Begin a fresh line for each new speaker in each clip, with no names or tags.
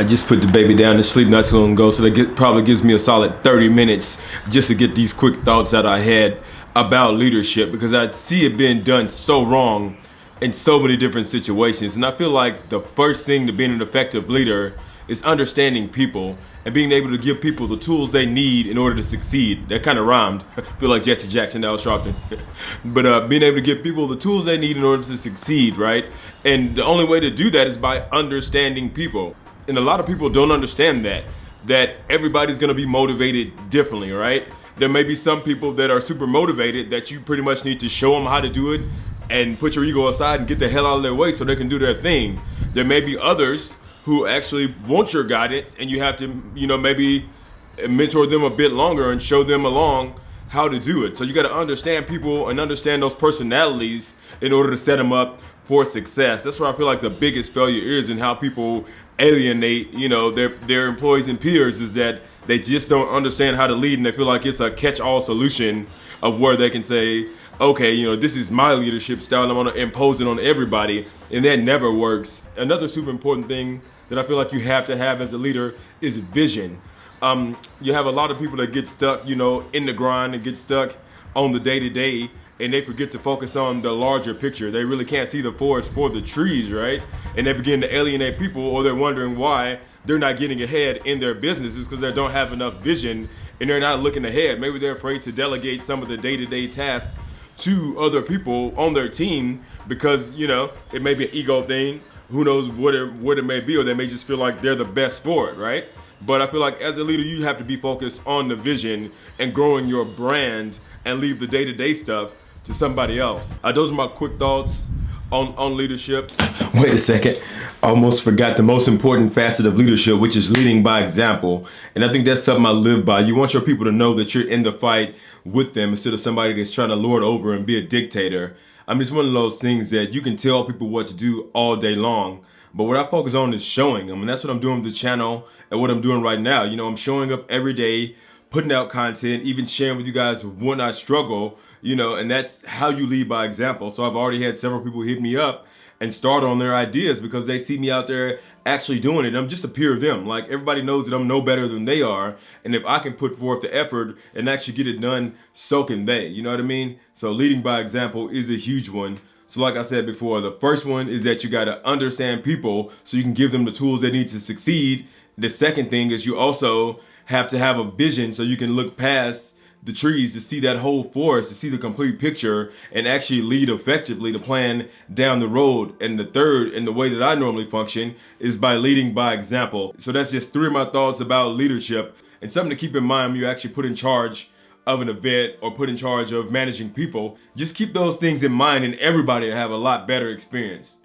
I just put the baby down to sleep not too long ago, so that probably gives me a solid 30 minutes just to get these quick thoughts that I had about leadership, because I see it being done so wrong in so many different situations. And I feel like the first thing to being an effective leader is understanding people and being able to give people the tools they need in order to succeed. That kind of rhymed. I feel like Jesse Jackson, Al Sharpton. But being able to give people the tools they need in order to succeed, right? And the only way to do that is by understanding people. And a lot of people don't understand that everybody's gonna be motivated differently, right? There may be some people that are super motivated that you pretty much need to show them how to do it and put your ego aside and get the hell out of their way so they can do their thing. There may be others who actually want your guidance, and you have to, maybe mentor them a bit longer and show them along how to do it. So you gotta understand people and understand those personalities in order to set them up for success. That's where I feel like the biggest failure is, and how people alienate, their employees and peers, is that they just don't understand how to lead, and they feel like it's a catch-all solution of where they can say, okay, this is my leadership style, I'm gonna impose it on everybody, and that never works. Another super important thing that I feel like you have to have as a leader is vision. You have a lot of people that get stuck, in the grind, and get stuck on the day-to-day, and they forget to focus on the larger picture. They really can't see the forest for the trees, right? And they begin to alienate people, or they're wondering why they're not getting ahead in their businesses, because they don't have enough vision and they're not looking ahead. Maybe they're afraid to delegate some of the day-to-day tasks to other people on their team because, it may be an ego thing. Who knows what it may be, or they may just feel like they're the best for it, right? But I feel like as a leader, you have to be focused on the vision and growing your brand, and leave the day-to-day stuff to somebody else. Those are my quick thoughts on leadership. Wait a second, I almost forgot the most important facet of leadership, which is leading by example. And I think that's something I live by. You want your people to know that you're in the fight with them, instead of somebody that's trying to lord over and be a dictator. I mean, it's one of those things that you can tell people what to do all day long, but what I focus on is showing them. And that's what I'm doing with the channel and what I'm doing right now. I'm showing up every day, putting out content, even sharing with you guys when I struggle, and that's how you lead by example. So I've already had several people hit me up and start on their ideas because they see me out there actually doing it. I'm just a peer of them. Like, everybody knows that I'm no better than they are. And if I can put forth the effort and actually get it done, so can they. You know what I mean? So leading by example is a huge one. So like I said before, the first one is that you got to understand people so you can give them the tools they need to succeed. The second thing is you also have to have a vision so you can look past the trees to see that whole forest, to see the complete picture, and actually lead effectively to plan down the road. And the third, and the way that I normally function, is by leading by example. So that's just 3 of my thoughts about leadership, and something to keep in mind when you actually put in charge of an event or put in charge of managing people. Just keep those things in mind, and everybody will have a lot better experience.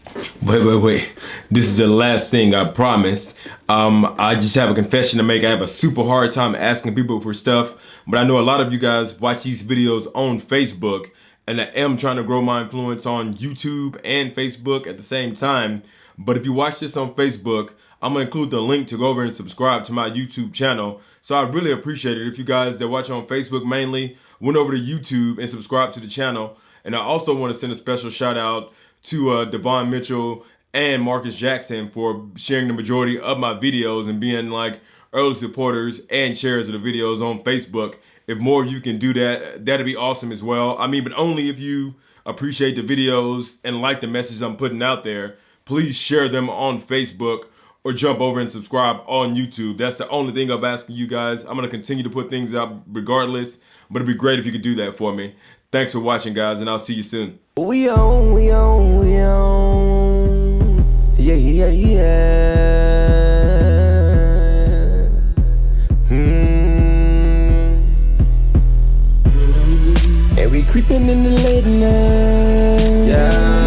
Wait. This is the last thing I promised. I just have a confession to make. I have a super hard time asking people for stuff, but I know a lot of you guys watch these videos on Facebook, and I am trying to grow my influence on YouTube and Facebook at the same time. But if you watch this on Facebook, I'm gonna include the link to go over and subscribe to my YouTube channel. So I really appreciate it if you guys that watch on Facebook mainly went over to YouTube and subscribe to the channel. And I also want to send a special shout out to Devon Mitchell and Marcus Jackson for sharing the majority of my videos and being like early supporters and sharers of the videos on Facebook. If more of you can do that, that'd be awesome as well. I mean, but only if you appreciate the videos and like the message I'm putting out there. Please share them on Facebook or jump over and subscribe on YouTube. That's the only thing I'm asking you guys. I'm gonna continue to put things out regardless, but it'd be great if you could do that for me. Thanks for watching, guys, and I'll see you soon.
We on. Yeah. And we creeping in the late night. Yeah.